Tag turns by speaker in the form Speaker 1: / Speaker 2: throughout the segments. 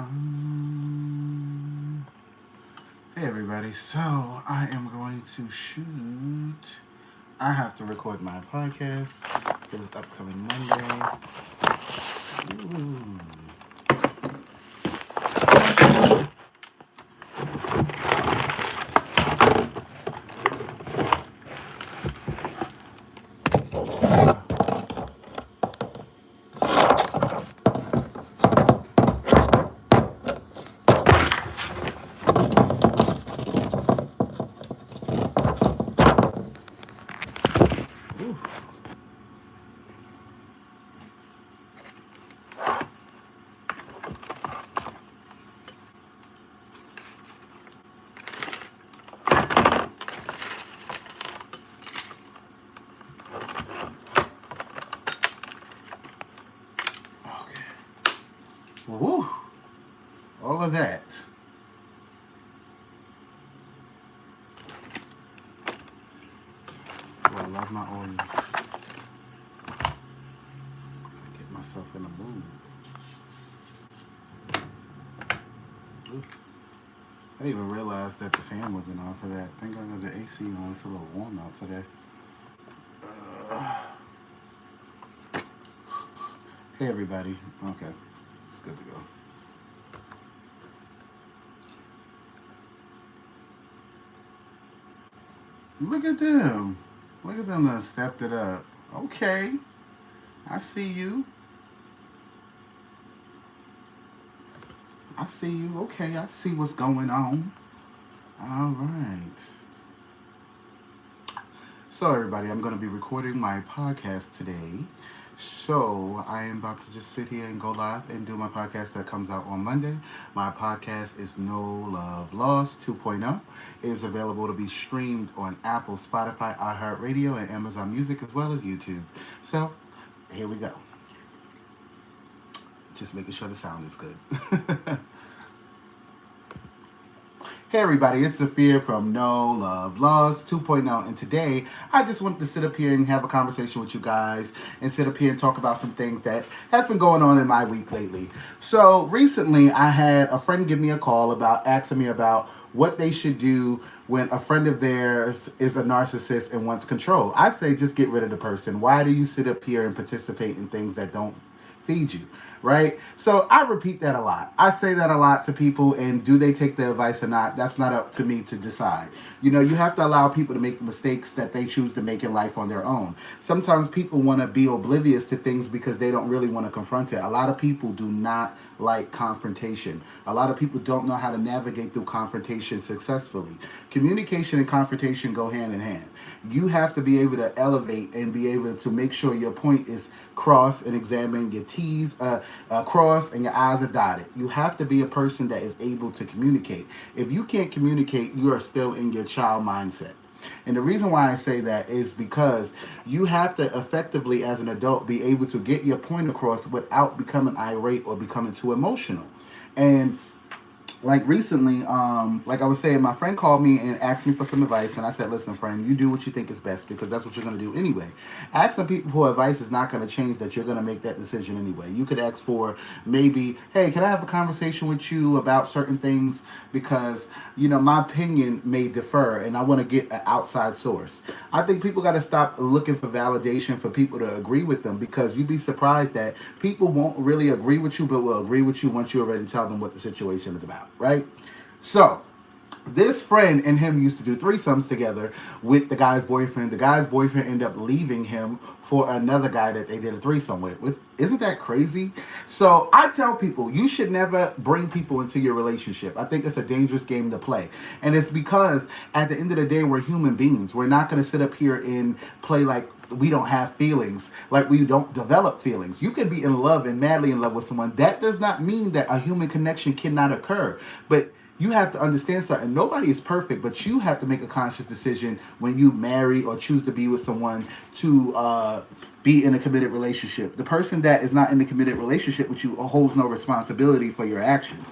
Speaker 1: Hey everybody, so I am going to shoot. I have to record my podcast this upcoming Monday. Ooh. Ooh. Okay. Woo! All of that. Oh, I love my oils. Gotta get myself in the mood. Ooh. I didn't even realize that the fan wasn't on for that. I think I got the AC on. It's a little warm out today. Hey everybody. Okay. It's good to go. Look at them. Look at them that stepped it up. Okay. I see you. I see you. Okay, I see what's going on. All right. So, everybody, I'm going to be recording my podcast today. So, I am about to just sit here and go live and do my podcast that comes out on Monday. My podcast is No Love Lost 2.0. It is available to be streamed on Apple, Spotify, iHeartRadio, and Amazon Music, as well as YouTube. So, here we go. Just making sure the sound is good. Hey everybody, it's Sophia from No Love Lost 2.0, and today I just wanted to sit up here and have a conversation with you guys and sit up here and talk about some things that has been going on in my week lately. So recently I had a friend give me a call about asking me about what they should do when a friend of theirs is a narcissist and wants control. I say just get rid of the person. Why do you sit up here and participate in things that don't feed you, right? So I repeat that a lot. I say that a lot to people, and do they take the advice or not? That's not up to me to decide. You know, you have to allow people to make the mistakes that they choose to make in life on their own. Sometimes people want to be oblivious to things because they don't really want to confront it. A lot of people do not like confrontation. A lot of people don't know how to navigate through confrontation successfully. Communication and confrontation go hand in hand. You have to be able to elevate and be able to make sure your point is crossed and examined, your T's crossed and your I's are dotted. You have to be a person that is able to communicate. If you can't communicate, you are still in your child mindset. And the reason why I say that is because you have to effectively, as an adult, be able to get your point across without becoming irate or becoming too emotional. And like recently, like I was saying, my friend called me and asked me for some advice, and I said, listen, friend, you do what you think is best because that's what you're going to do anyway. Asking people for advice is not going to change that. You're going to make that decision anyway. You could ask for maybe, hey, can I have a conversation with you about certain things because, you know, my opinion may differ and I want to get an outside source. I think people got to stop looking for validation for people to agree with them, because you'd be surprised that people won't really agree with you, but will agree with you once you already tell them what the situation is about, right? So, this friend and him used to do threesomes together with the guy's boyfriend. The guy's boyfriend ended up leaving him for another guy that they did a threesome with. Isn't that crazy? So I tell people, you should never bring people into your relationship. I think it's a dangerous game to play. And it's because at the end of the day, we're human beings. We're not going to sit up here and play like we don't have feelings, like we don't develop feelings. You can be in love and madly in love with someone. That does not mean that a human connection cannot occur. But you have to understand something. Nobody is perfect, but you have to make a conscious decision when you marry or choose to be with someone to be in a committed relationship. The person that is not in a committed relationship with you holds no responsibility for your actions.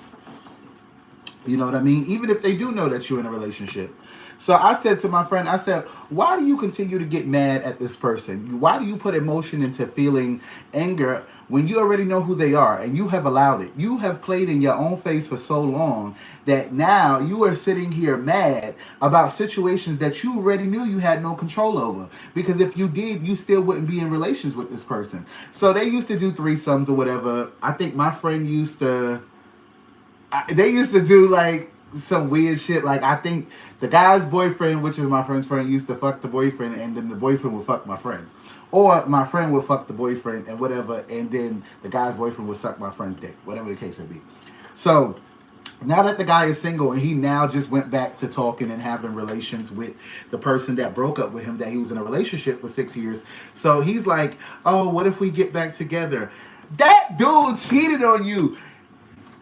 Speaker 1: You know what I mean? Even if they do know that you're in a relationship. So I said to my friend, I said, why do you continue to get mad at this person? Why do you put emotion into feeling anger when you already know who they are and you have allowed it? You have played in your own face for so long that now you are sitting here mad about situations that you already knew you had no control over. Because if you did, you still wouldn't be in relations with this person. So they used to do threesomes or whatever. I think my friend used to, they used to do like some weird shit. Like I think the guy's boyfriend, which is my friend's friend, used to fuck the boyfriend, and then the boyfriend would fuck my friend, or my friend would fuck the boyfriend and whatever, and then the guy's boyfriend would suck my friend's dick, whatever the case may be. So now that the guy is single and he now just went back to talking and having relations with the person that broke up with him, that he was in a relationship for 6 years. So he's like, oh, what if we get back together? That dude cheated on you.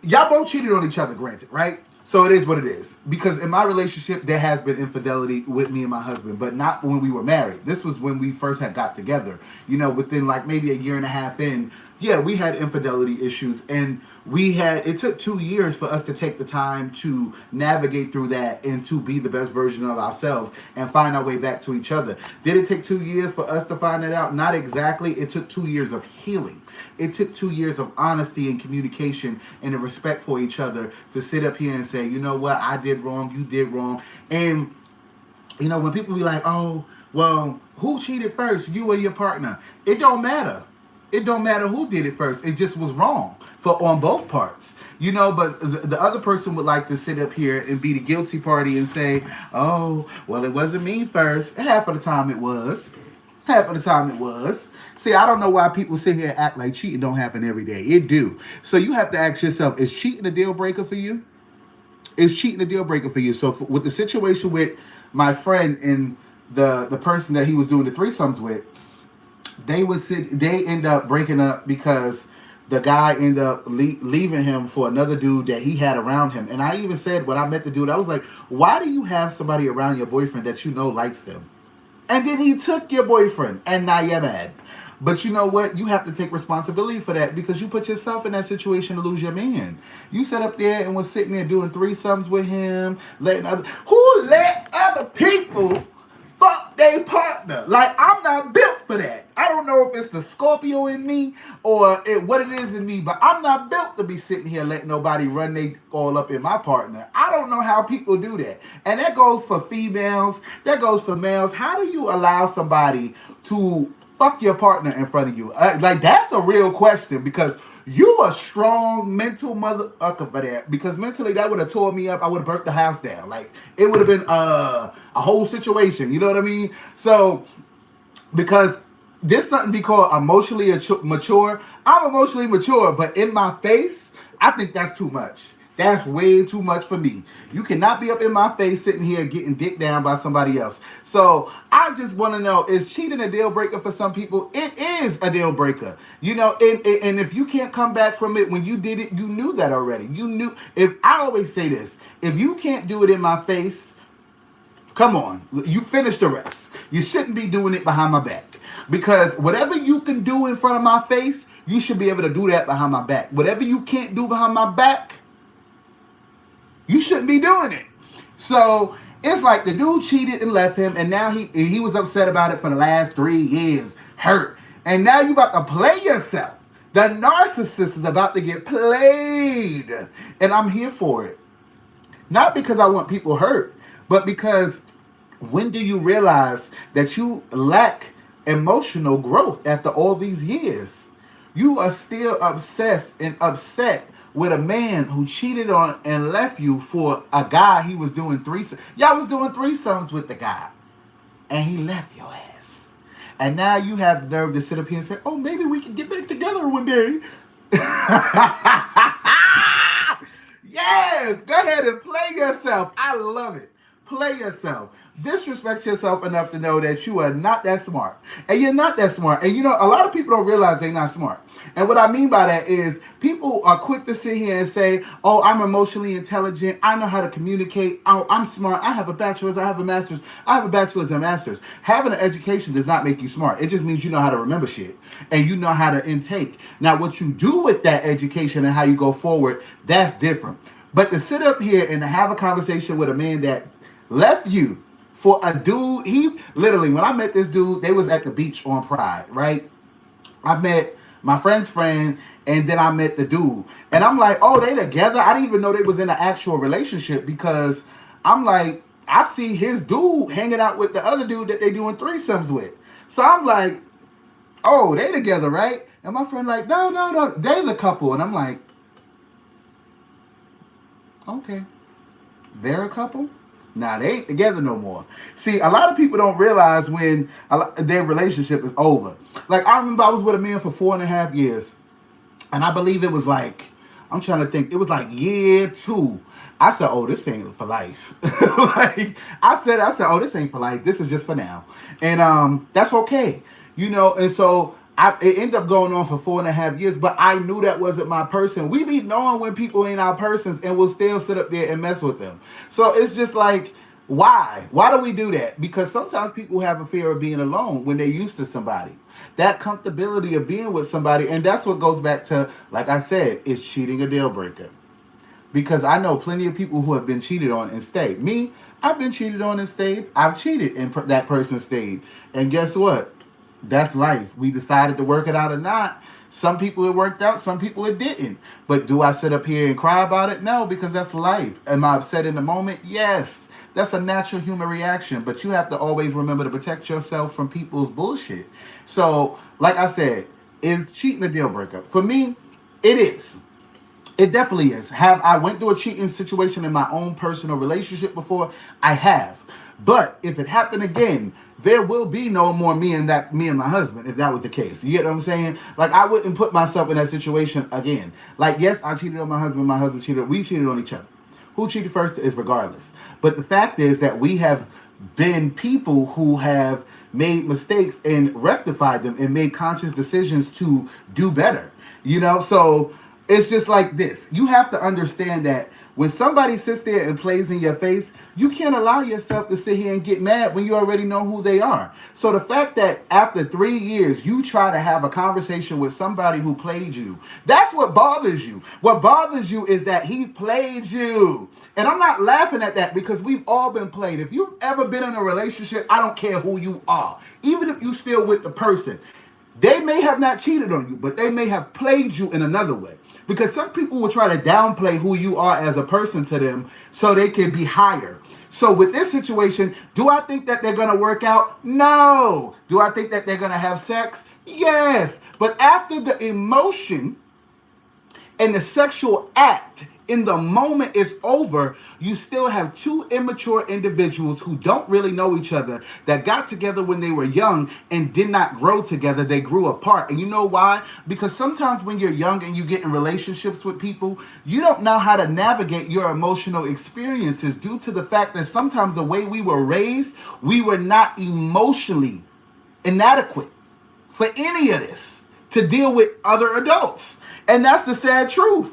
Speaker 1: Y'all both cheated on each other, granted, right? So it is what it is. Because in my relationship, there has been infidelity with me and my husband, but not when we were married. This was when we first had got together. You know, within like maybe a year and a half in, yeah, we had infidelity issues, and it took 2 years for us to take the time to navigate through that and to be the best version of ourselves and find our way back to each other. Did it take 2 years for us to find that out? Not exactly. It took 2 years of healing. It took 2 years of honesty and communication and a respect for each other to sit up here and say, you know what, I did wrong, you did wrong. And, you know, when people be like, oh, well, who cheated first, you or your partner? It don't matter. It don't matter who did it first. It just was wrong on both parts. You know, but the other person would like to sit up here and be the guilty party and say, oh, well, it wasn't me first. Half of the time it was. Half of the time it was. See, I don't know why people sit here and act like cheating don't happen every day. It do. So you have to ask yourself, is cheating a deal breaker for you? Is cheating a deal breaker for you? So with the situation with my friend and the person that he was doing the threesomes with, they end up breaking up because the guy ended up leaving him for another dude that he had around him. And I even said, when I met the dude, I was like, why do you have somebody around your boyfriend that you know likes them? And then he took your boyfriend, and now you're mad. But you know what? You have to take responsibility for that, because you put yourself in that situation to lose your man. You sat up there and was sitting there doing threesomes with him, who let other people fuck their partner? Like, I'm not built for that. I don't know if it's the Scorpio in me or what it is in me, but I'm not built to be sitting here letting nobody run they all up in my partner. I don't know how people do that. And that goes for females. That goes for males. How do you allow somebody to fuck your partner in front of you? Like, that's a real question, because you a strong mental motherfucker for that. Because mentally, that would have tore me up. I would have burnt the house down. Like, it would have been a whole situation. You know what I mean? So, because this something be called emotionally mature. I'm emotionally mature, but in my face, I think that's too much. That's way too much for me. You cannot be up in my face sitting here getting dicked down by somebody else. So I just want to know, is cheating a deal breaker for some people? It is a deal breaker. You know, and if you can't come back from it when you did it, you knew that already. You knew. I always say this, if you can't do it in my face, come on, you finish the rest. You shouldn't be doing it behind my back. Because whatever you can do in front of my face, you should be able to do that behind my back. Whatever you can't do behind my back, you shouldn't be doing it. So it's like the dude cheated and left him, and now he was upset about it for the last 3 years, hurt. And now you about to play yourself. The narcissist is about to get played. And I'm here for it. Not because I want people hurt, but because when do you realize that you lack emotional growth after all these years? You are still obsessed and upset with a man who cheated on and left you for a guy he was doing threesomes. Y'all was doing threesomes with the guy, and he left your ass. And now you have the nerve to sit up here and say, oh, maybe we can get back together one day. Yes, go ahead and play yourself. I love it. Play yourself. Disrespect yourself enough to know that you are not that smart. And you're not that smart. And you know, a lot of people don't realize they're not smart. And what I mean by that is people are quick to sit here and say, oh, I'm emotionally intelligent. I know how to communicate. Oh, I'm smart. I have a bachelor's. I have a master's. I have a bachelor's and master's. Having an education does not make you smart. It just means you know how to remember shit. And you know how to intake. Now, what you do with that education and how you go forward, that's different. But to sit up here and to have a conversation with a man that left you For a dude, he literally, when I met this dude, they was at the beach on Pride, right? I met my friend's friend, and then I met the dude. And I'm like, oh, they together? I didn't even know they was in an actual relationship because I'm like, I see his dude hanging out with the other dude that they doing threesomes with. So I'm like, oh, they together, right? And my friend like, no, no, no, they the couple. And I'm like, okay, they're a couple? Nah, they ain't together no more. See, a lot of people don't realize when their relationship is over. Like, I remember I was with a man for 4.5 years. And I believe it was like, I'm trying to think, it was like year 2. I said, oh, this ain't for life. Like, I said, oh, this ain't for life. This is just for now. And that's okay. And so it ended up going on for 4.5 years, but I knew that wasn't my person. We be knowing when people ain't our persons and we'll still sit up there and mess with them. So it's just like, why? Why do we do that? Because sometimes people have a fear of being alone when they're used to somebody. That comfortability of being with somebody, and that's what goes back to, like I said, is cheating a deal breaker? Because I know plenty of people who have been cheated on and stayed. Me, I've been cheated on and stayed. I've cheated and that person stayed. And guess what? That's life. We decided to work it out or not. Some people it worked out, some people it didn't. But do I sit up here and cry about it? No, because that's life. Am I upset in the moment? Yes. That's a natural human reaction. But you have to always remember to protect yourself from people's bullshit. So, like I said, is cheating a deal breaker? For me, it is. It definitely is. Have I went through a cheating situation in my own personal relationship before? I have. But if it happened again, there will be no more me and my husband if that was the case. You get what I'm saying? Like, I wouldn't put myself in that situation again. Like, yes, I cheated on my husband cheated, we cheated on each other. Who cheated first is regardless. But the fact is that we have been people who have made mistakes and rectified them and made conscious decisions to do better. So it's just like this. You have to understand that when somebody sits there and plays in your face, you can't allow yourself to sit here and get mad when you already know who they are. So the fact that after 3 years, you try to have a conversation with somebody who played you, that's what bothers you. What bothers you is that he played you. And I'm not laughing at that because we've all been played. If you've ever been in a relationship, I don't care who you are. Even if you're still with the person, they may have not cheated on you, but they may have played you in another way. Because some people will try to downplay who you are as a person to them so they can be higher. So with this situation, do I think that they're going to work out? No. Do I think that they're going to have sex? Yes. But after the emotion and the sexual act in the moment is over, you still have two immature individuals who don't really know each other that got together when they were young and did not grow together. They grew apart. And you know why? Because sometimes when you're young and you get in relationships with people, you don't know how to navigate your emotional experiences due to the fact that sometimes the way we were raised, we were not emotionally inadequate for any of this to deal with other adults. And that's the sad truth.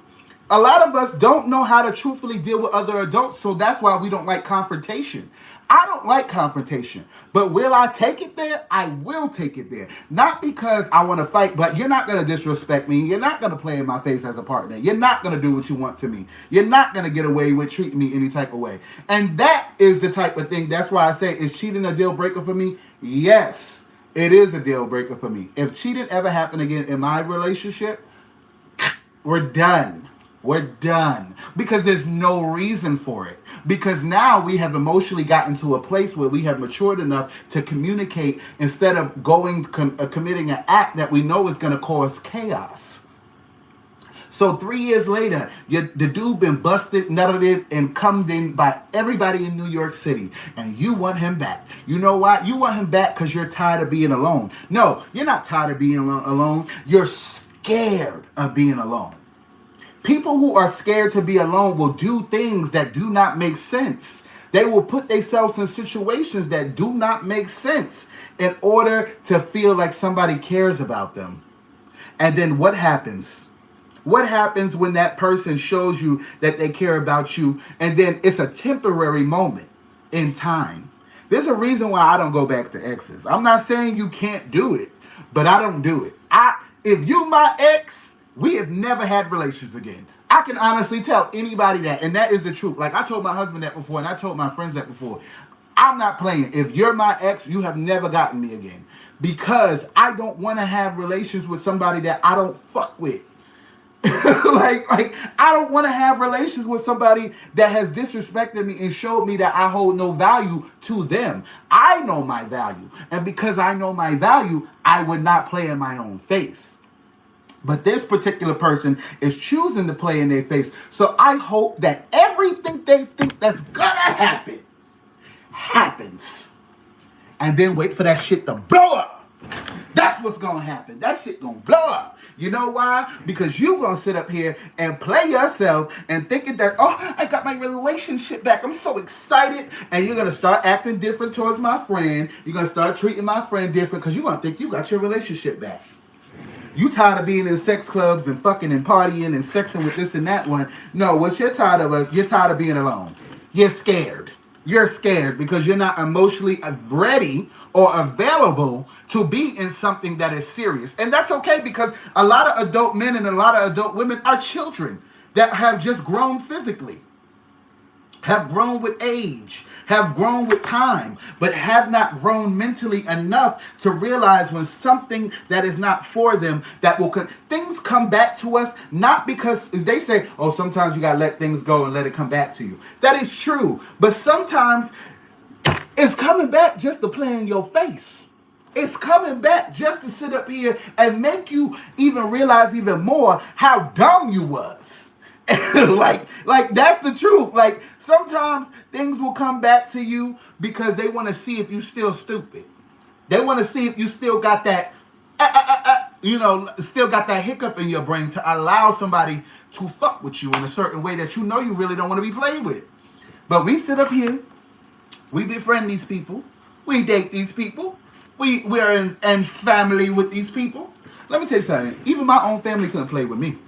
Speaker 1: A lot of us don't know how to truthfully deal with other adults, so that's why we don't like confrontation. I don't like confrontation, but will I take it there? I will take it there. Not because I want to fight, but you're not going to disrespect me. You're not going to play in my face as a partner. You're not going to do what you want to me. You're not going to get away with treating me any type of way. And that is the type of thing. That's why I say, is cheating a deal breaker for me? Yes, it is a deal breaker for me. If cheating ever happened again in my relationship, we're done. We're done. Because there's no reason for it. Because now we have emotionally gotten to a place where we have matured enough to communicate instead of committing an act that we know is going to cause chaos. So 3 years later, the dude been busted, nutted, and cummed in by everybody in New York City. And you want him back. You know why? You want him back because you're tired of being alone. No, you're not tired of being alone. You're scared of being alone. People who are scared to be alone will do things that do not make sense. They will put themselves in situations that do not make sense in order to feel like somebody cares about them. And then what happens? What happens when that person shows you that they care about you, and then it's a temporary moment in time? There's a reason why I don't go back to exes. I'm not saying you can't do it, but I don't do it. If you my ex, we have never had relations again. I can honestly tell anybody that, and that is the truth. Like, I told my husband that before, and I told my friends that before. I'm not playing. If you're my ex, you have never gotten me again. Because I don't want to have relations with somebody that I don't fuck with. like I don't want to have relations with somebody that has disrespected me and showed me that I hold no value to them. I know my value. And because I know my value, I would not play in my own face. But this particular person is choosing to play in their face. So I hope that everything they think that's gonna happen happens. And then wait for that shit to blow up. That's what's gonna happen. That shit gonna blow up. You know why? Because you gonna sit up here and play yourself and thinking that, oh, I got my relationship back. I'm so excited. And you're gonna start acting different towards my friend. You're gonna start treating my friend different because you're gonna think you got your relationship back. You tired of being in sex clubs and fucking and partying and sexing with this and that one. No, what you're tired of, you're tired of being alone. You're scared. You're scared because you're not emotionally ready or available to be in something that is serious. And that's okay because a lot of adult men and a lot of adult women are children that have just grown physically, have grown with age, have grown with time, but have not grown mentally enough to realize when something that is not for them, that will things come back to us, not because they say, oh, sometimes you gotta let things go and let it come back to you. That is true, but sometimes it's coming back just to play in your face. It's coming back just to sit up here and make you even realize even more how dumb you was. like that's the truth. Like sometimes things will come back to you because they want to see if you still stupid. They want to see if you still got that still got that hiccup in your brain to allow somebody to fuck with you in a certain way that you know you really don't want to be played with. But we sit up here, we befriend these people, we date these people, we're in family with these people. Let me tell you something. Even my own family couldn't play with me.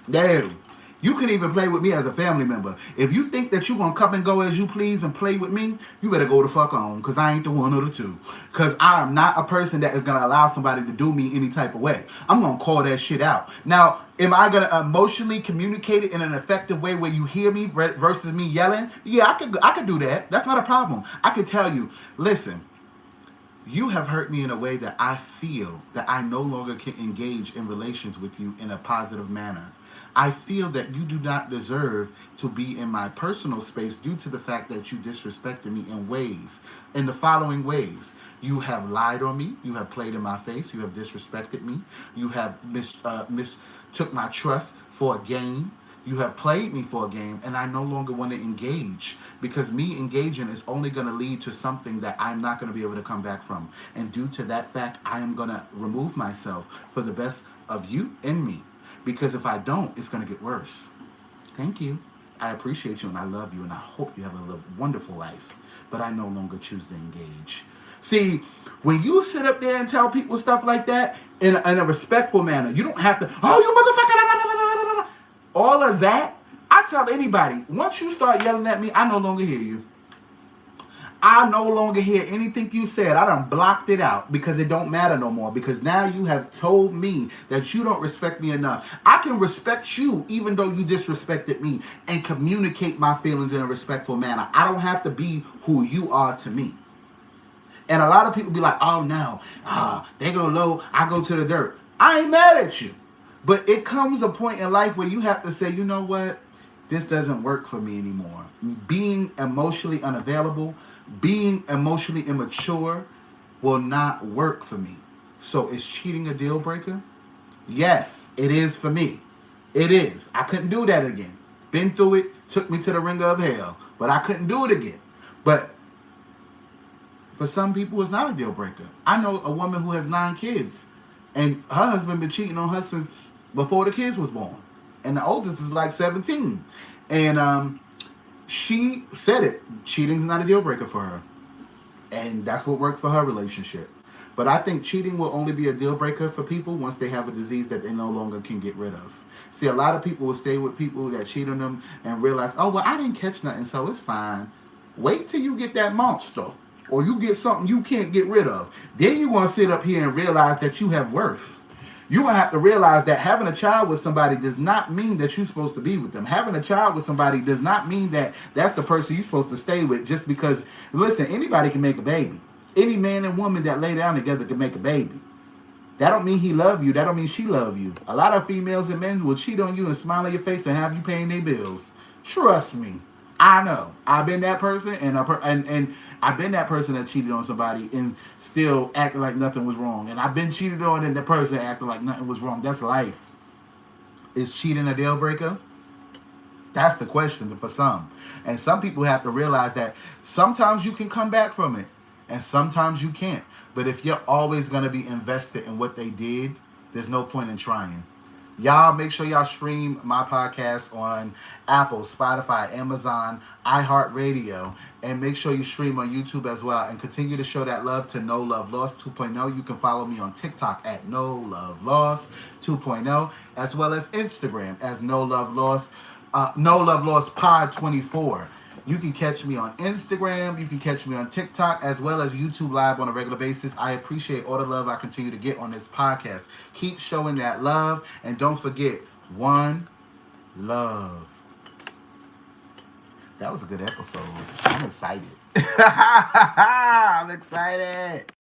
Speaker 1: Damn. You can even play with me as a family member. If you think that you're going to come and go as you please and play with me, you better go the fuck on, because I ain't the one or the two. Because I am not a person that is going to allow somebody to do me any type of way. I'm going to call that shit out. Now, am I going to emotionally communicate it in an effective way where you hear me versus me yelling? Yeah, I could do that. That's not a problem. I could tell you, listen, you have hurt me in a way that I feel that I no longer can engage in relations with you in a positive manner. I feel that you do not deserve to be in my personal space due to the fact that you disrespected me in the following ways. You have lied on me. You have played in my face. You have disrespected me. You have mistook my trust for a game. You have played me for a game, and I no longer want to engage because me engaging is only going to lead to something that I'm not going to be able to come back from. And due to that fact, I am going to remove myself for the best of you and me. Because if I don't, it's going to get worse. Thank you. I appreciate you and I love you and I hope you have a wonderful life. But I no longer choose to engage. See, when you sit up there and tell people stuff like that in a respectful manner, you don't have to, oh, you motherfucker. All of that, I tell anybody, once you start yelling at me, I no longer hear you. I no longer hear anything you said. I done blocked it out because it don't matter no more. Because now you have told me that you don't respect me enough. I can respect you even though you disrespected me and communicate my feelings in a respectful manner. I don't have to be who you are to me. And a lot of people be like, oh no, they go low, I go to the dirt. I ain't mad at you. But it comes a point in life where you have to say, you know what? This doesn't work for me anymore. Being emotionally unavailable, being emotionally immature will not work for me. So is cheating a deal breaker? Yes, it is for me. It is. I couldn't do that again. Been through it, took me to the ringer of hell, but I couldn't do it again. But for some people, it's not a deal breaker. I know a woman who has 9 kids, and her husband been cheating on her since before the kids was born. And the oldest is like 17. And she said it. Cheating's not a deal breaker for her. And that's what works for her relationship. But I think cheating will only be a deal breaker for people once they have a disease that they no longer can get rid of. See, a lot of people will stay with people that cheat on them and realize, oh, well, I didn't catch nothing, so it's fine. Wait till you get that monster or you get something you can't get rid of. Then you want to sit up here and realize that you have worth. You will have to realize that having a child with somebody does not mean that you're supposed to be with them. Having a child with somebody does not mean that that's the person you're supposed to stay with just because, listen, anybody can make a baby. Any man and woman that lay down together can make a baby. That don't mean he love you. That don't mean she love you. A lot of females and men will cheat on you and smile on your face and have you paying their bills. Trust me. I know. I've been that person, and I've been that person that cheated on somebody and still acting like nothing was wrong. And I've been cheated on, and the person acting like nothing was wrong. That's life. Is cheating a deal breaker? That's the question for some. And some people have to realize that sometimes you can come back from it, and sometimes you can't. But if you're always going to be invested in what they did, there's no point in trying. Y'all make sure y'all stream my podcast on Apple, Spotify, Amazon, iHeartRadio, and make sure you stream on YouTube as well. And continue to show that love to No Love Lost 2.0. You can follow me on TikTok at No Love Lost 2.0, as well as Instagram as No Love Lost, No Love Lost Pod 24. You can catch me on Instagram. You can catch me on TikTok as well as YouTube Live on a regular basis. I appreciate all the love I continue to get on this podcast. Keep showing that love. And don't forget, one love. That was a good episode. I'm excited. I'm excited.